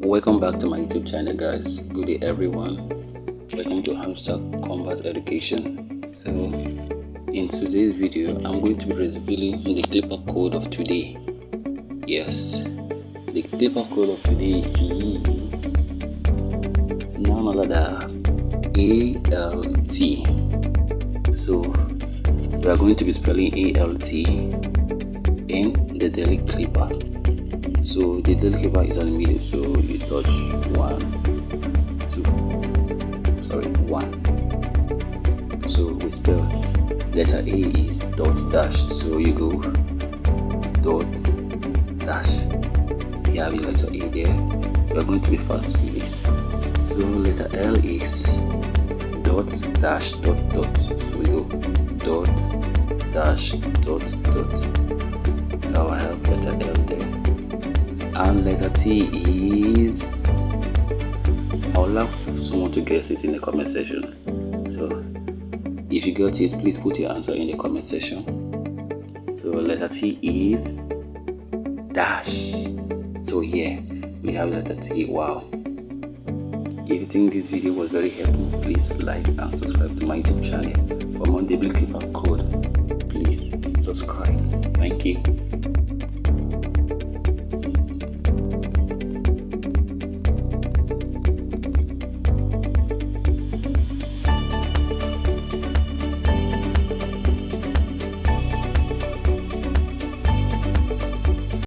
Welcome back to my YouTube channel, guys. Good day, everyone. Welcome to Hamster Kombat Education. So in today's video, I'm going to be revealing the clipper code of today. Yes, the clipper code of today is none other than ALT. So we are going to be spelling ALT in the daily clipper. So the daily clipper is on the middle, so you touch 1. So we spell letter A is dot dash, so you go dot dash. You have your letter A there. We are going to be fast with this. So letter L is dot dash dot dot, so we go dot dash dot dot. Now I have letter L there. And letter T is, I would love someone to guess it in the comment section. So if you got it, please put your answer in the comment section. So letter T is dash. So yeah, we have letter T. Wow. If you think this video was very helpful, please like and subscribe to my YouTube channel. For more daily clipper code, please subscribe. Thank you.